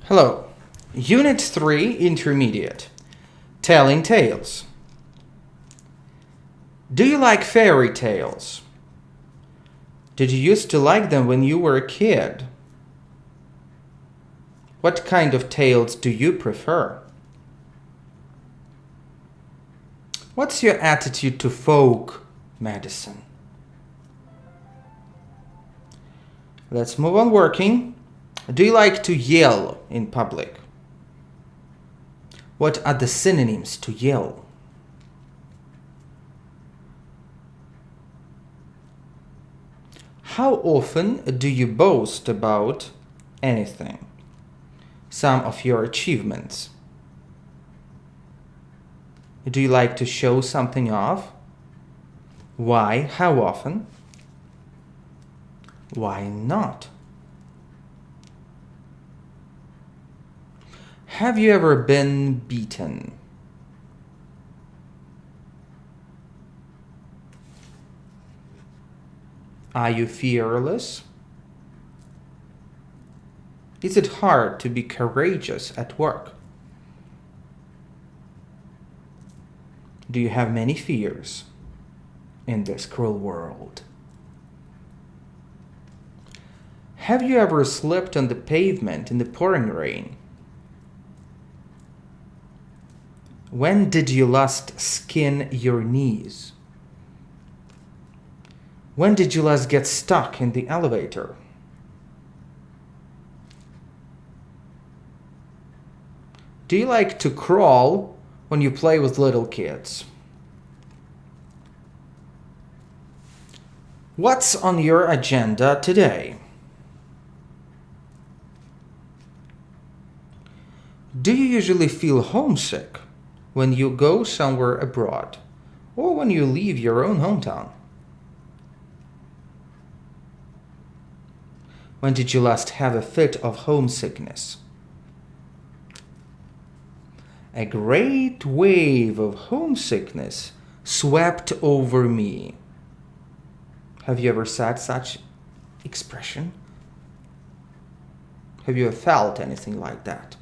Hello. Unit 3, Intermediate. Telling tales. Do you like fairy tales? Did you used to like them when you were a kid? What kind of tales do you prefer? What's your attitude to folk medicine? Let's move on working. Do you like to yell in public? What are the synonyms to yell? How often do you boast about anything? Some of your achievements. Do you like to show something off? Why? How often? Why not? Have you ever been beaten? Are you fearless? Is it hard to be courageous at work? Do you have many fears in this cruel world? Have you ever slipped on the pavement in the pouring rain? When did you last skin your knees? When did you last get stuck in the elevator? Do you like to crawl when you play with little kids? What's on your agenda today? Do you usually feel homesick when you go somewhere abroad or when you leave your own hometown? When did you last have a fit of homesickness? A great wave of homesickness swept over me. Have you ever said such expression? Have you ever felt anything like that?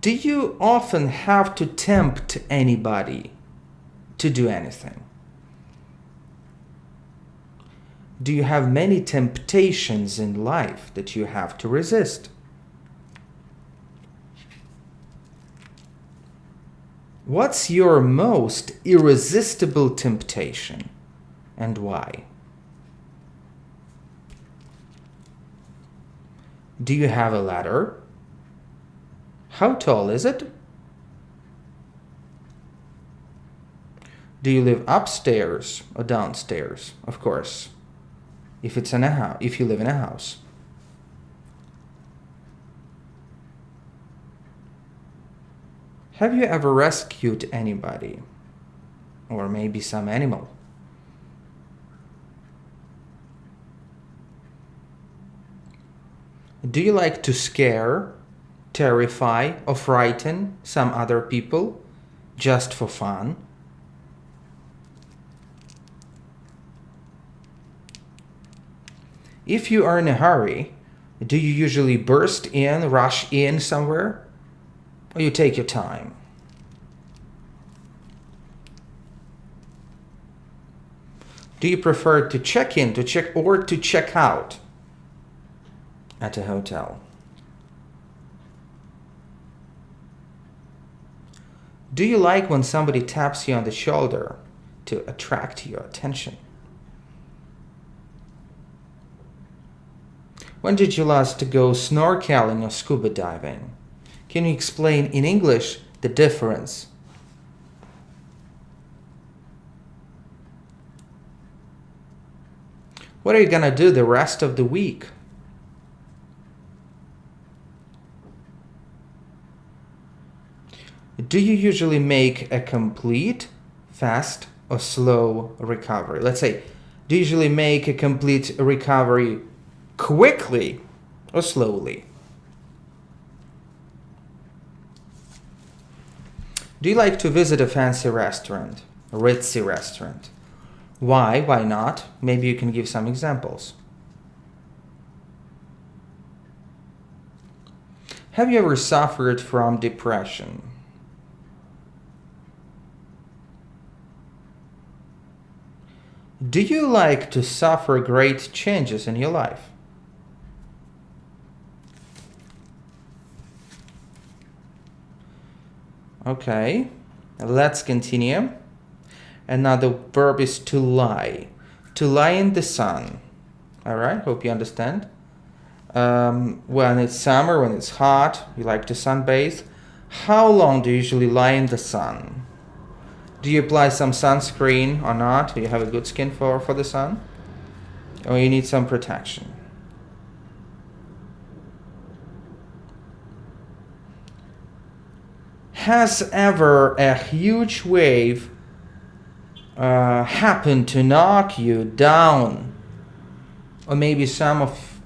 Do you often have to tempt anybody to do anything? Do you have many temptations in life that you have to resist? What's your most irresistible temptation and why? Do you have a ladder? How tall is it? Do you live upstairs or downstairs? Of course, if you live in a house. Have you ever rescued anybody? Or maybe some animal? Do you like to scare, terrify, or frighten some other people just for fun? If you are in a hurry, do you usually rush in somewhere, or you take your time? Do you prefer to check in, to check out at a hotel? Do you like when somebody taps you on the shoulder to attract your attention? When did you last go snorkeling or scuba diving? Can you explain in English the difference? What are you gonna do the rest of the week? Do you usually make a complete, fast, or slow recovery? Let's say, do you usually make a complete recovery quickly or slowly? Do you like to visit a fancy restaurant, a ritzy restaurant? Why? Why not? Maybe you can give some examples. Have you ever suffered from depression? Do you like to suffer great changes in your life? Okay, let's continue. Another verb is to lie. To lie in the sun. All right, hope you understand. When it's summer, when it's hot, you like to sunbathe. How long do you usually lie in the sun? Do you apply some sunscreen or not? Do you have a good skin for the sun? Or you need some protection? Has ever a huge wave happened to knock you down? Or maybe some of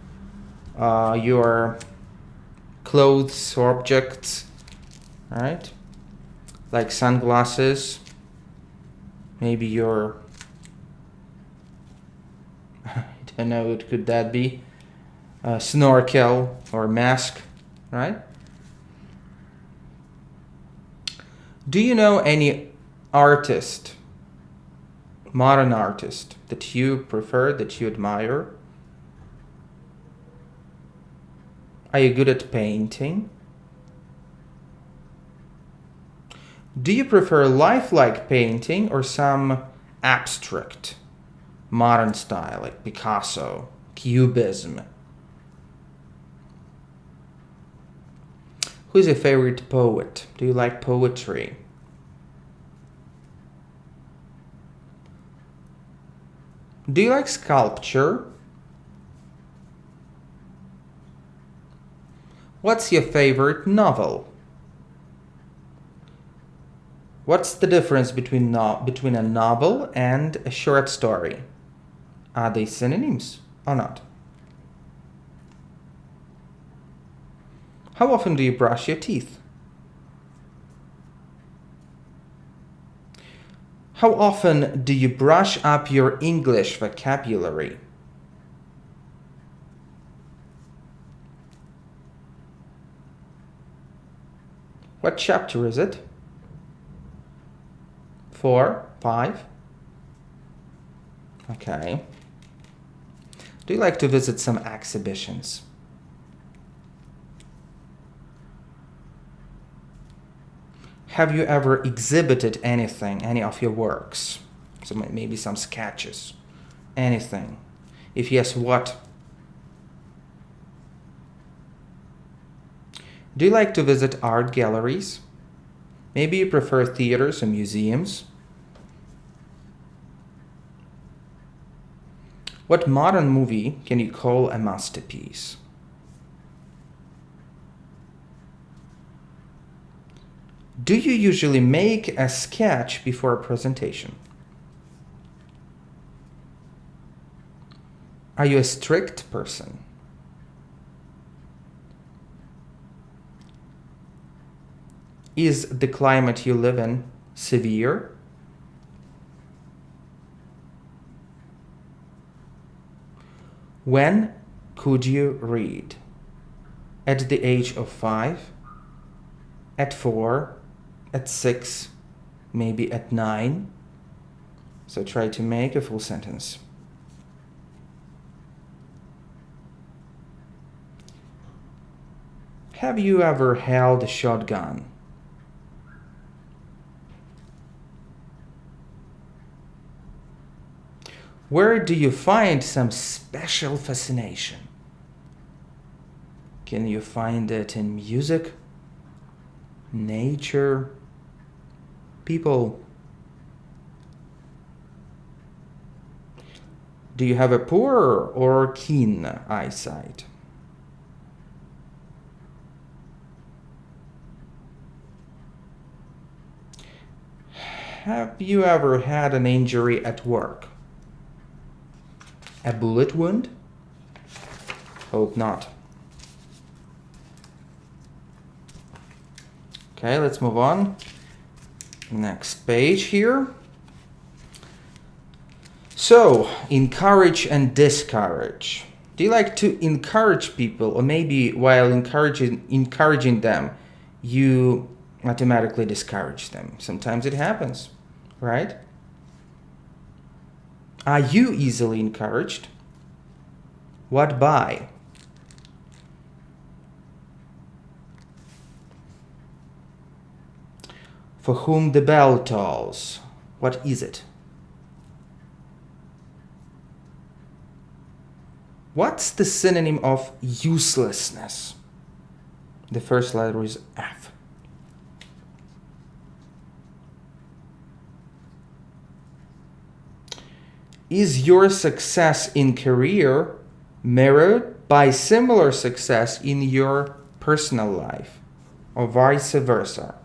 your clothes or objects, right? Like sunglasses, maybe your, I don't know, what could that be? A snorkel or mask, right? Do you know any artist, modern artist, that you prefer, that you admire? Are you good at painting? Do you prefer lifelike painting or some abstract, modern style like Picasso, Cubism? Who's your favorite poet? Do you like poetry? Do you like sculpture? What's your favorite novel? What's the difference between a novel and a short story? Are they synonyms or not? How often do you brush your teeth? How often do you brush up your English vocabulary? What chapter is it? 4, 5? Okay. Do you like to visit some exhibitions? Have you ever exhibited anything, any of your works? So maybe some sketches, anything. If yes, what? Do you like to visit art galleries? Maybe you prefer theaters or museums? What modern movie can you call a masterpiece? Do you usually make a sketch before a presentation? Are you a strict person? Is the climate you live in severe? When could you read? At the age of 5? At 4? At 6? Maybe at 9? So try to make a full sentence. Have you ever held a shotgun? Where do you find some special fascination? Can you find it in music, nature, people? Do you have a poor or keen eyesight? Have you ever had an injury at work? A bullet wound? Hope not. Okay, let's move on. Next page here. So, encourage and discourage. Do you like to encourage people, or maybe while encouraging them, you automatically discourage them? Sometimes it happens, right? Are you easily encouraged? What by? For whom the bell tolls. What is it? What's the synonym of uselessness? The first letter is F. Is your success in career mirrored by similar success in your personal life, or vice versa?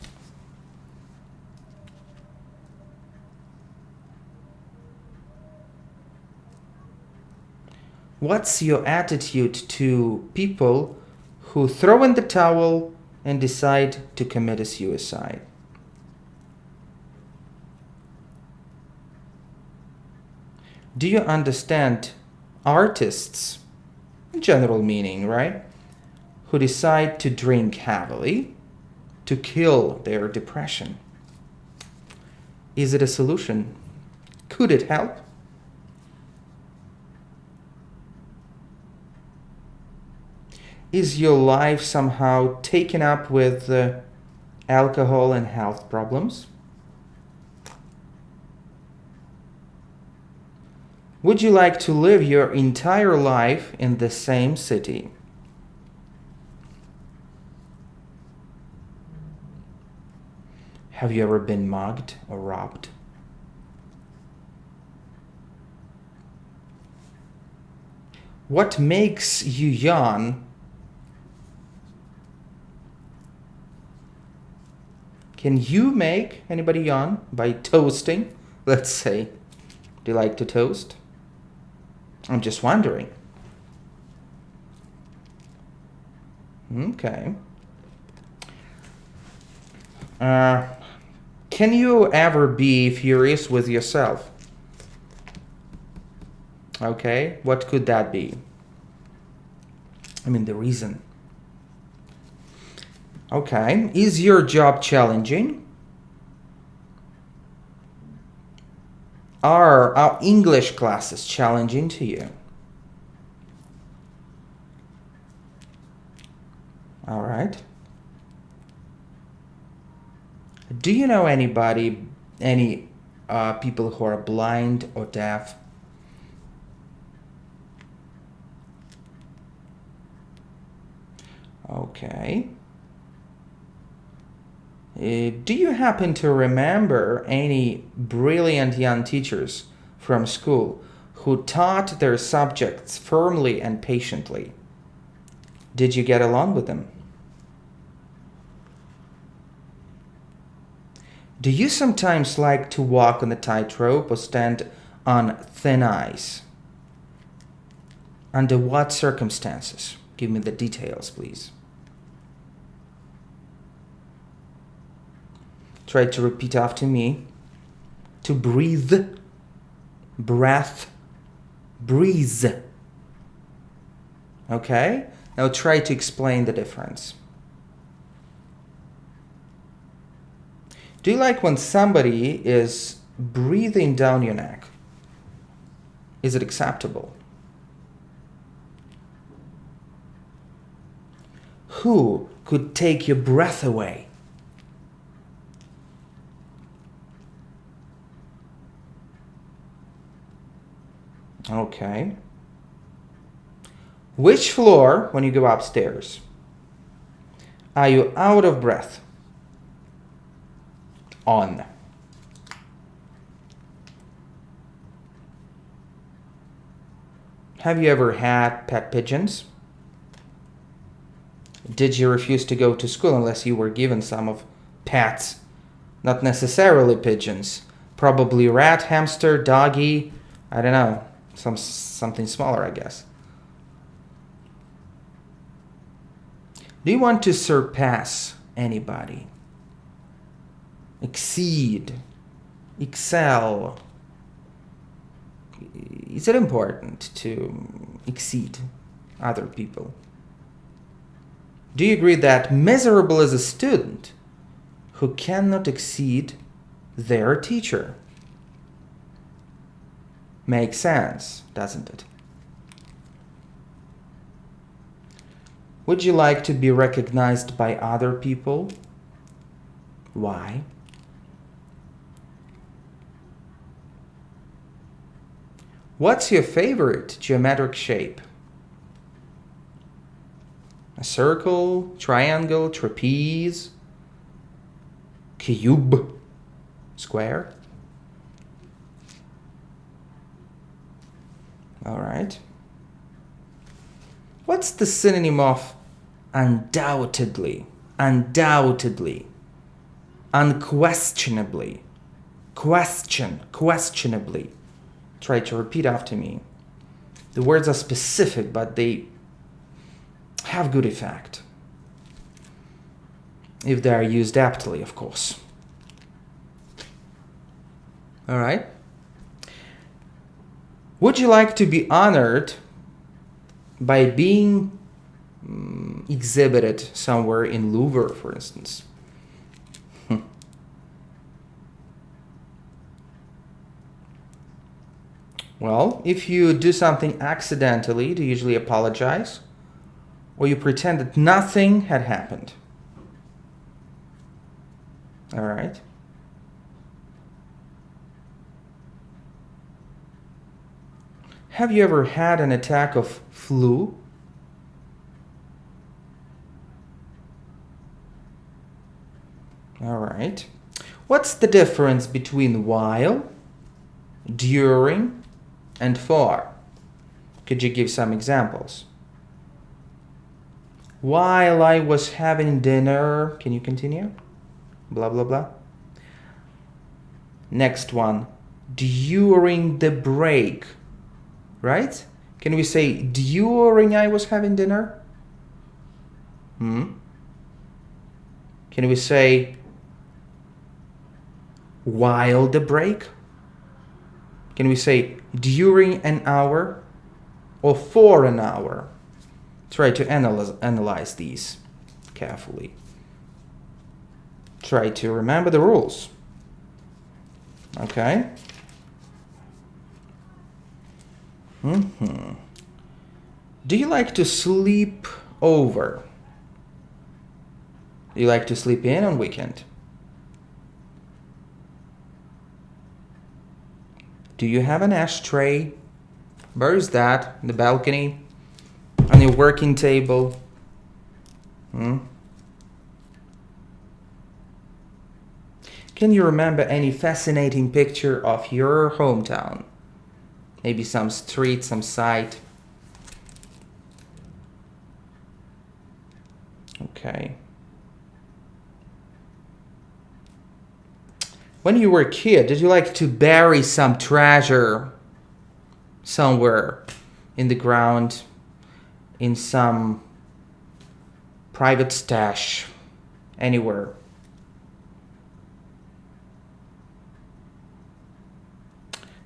What's your attitude to people who throw in the towel and decide to commit a suicide? Do you understand artists, general meaning, right, who decide to drink heavily to kill their depression? Is it a solution? Could it help? Is your life somehow taken up with alcohol and health problems? Would you like to live your entire life in the same city? Have you ever been mugged or robbed? What makes you yawn? Can you make anybody yawn by toasting? Let's say. Do you like to toast? I'm just wondering. Okay. Can you ever be furious with yourself? Okay, what could that be? I mean, the reason. Okay, is your job challenging? Are our English classes challenging to you? All right. Do you know any people who are blind or deaf? Okay. Do you happen to remember any brilliant young teachers from school who taught their subjects firmly and patiently? Did you get along with them? Do you sometimes like to walk on the tightrope or stand on thin ice? Under what circumstances? Give me the details, please. Try to repeat after me. To breathe, breath, breathe. Okay? Now try to explain the difference. Do you like when somebody is breathing down your neck? Is it acceptable? Who could take your breath away? Okay. Which floor, when you go upstairs, are you out of breath on? Have you ever had pet pigeons? Did you refuse to go to school unless you were given some of pets? Not necessarily pigeons. Probably rat, hamster, doggy, I don't know. Something smaller, I guess. Do you want to surpass anybody? Exceed, excel, is it important to exceed other people? Do you agree that miserable is a student who cannot exceed their teacher? Makes sense, doesn't it? Would you like to be recognized by other people? Why? What's your favorite geometric shape? A circle, triangle, trapeze, cube, square? All right. What's the synonym of undoubtedly, undoubtedly, unquestionably, questionably? Try to repeat after me. The words are specific, but they have good effect. If they are used aptly, of course. All right. Would you like to be honored by being exhibited somewhere in Louvre, for instance? Well, if you do something accidentally, do you usually apologize? Or you pretend that nothing had happened? All right. Have you ever had an attack of flu? All right. What's the difference between while, during, and for? Could you give some examples? While I was having dinner, can you continue? Blah, blah, blah. Next one, during the break, right? Can we say during I was having dinner? Can we say while the break? Can we say during an hour or for an hour? Try to analyze these carefully. Try to remember the rules. Okay? Do you like to sleep over? Do you like to sleep in on weekend? Do you have an ashtray? Where is that? In the balcony? On your working table? Can you remember any fascinating picture of your hometown? Maybe some street, some site? Okay. When you were a kid, did you like to bury some treasure somewhere in the ground, in some private stash, anywhere?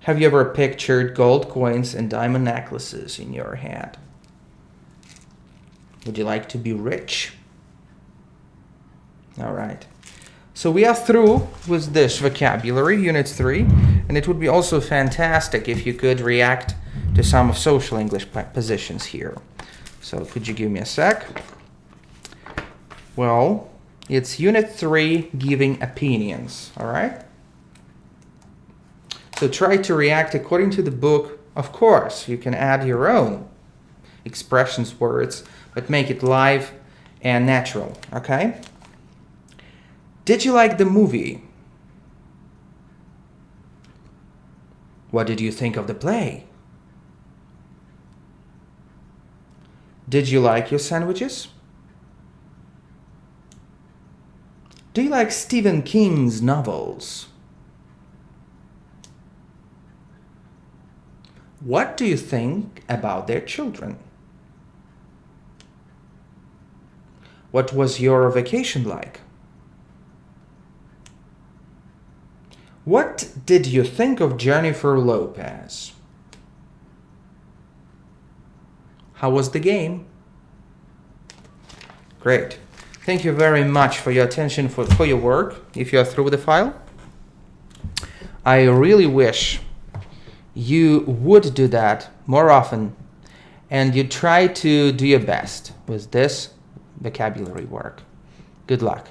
Have you ever pictured gold coins and diamond necklaces in your head? Would you like to be rich? All right. So we are through with this vocabulary, Unit 3, and it would be also fantastic if you could react to some of social English positions here. So could you give me a sec? Well, it's Unit 3, giving opinions, all right? So try to react according to the book. Of course, you can add your own expressions, words, but make it live and natural, okay? Did you like the movie? What did you think of the play? Did you like your sandwiches? Do you like Stephen King's novels? What do you think about their children? What was your vacation like? What did you think of Jennifer Lopez? How was the game? Great. Thank you very much for your attention, for your work. If you are through the file, I really wish you would do that more often, and you try to do your best with this vocabulary work. Good luck.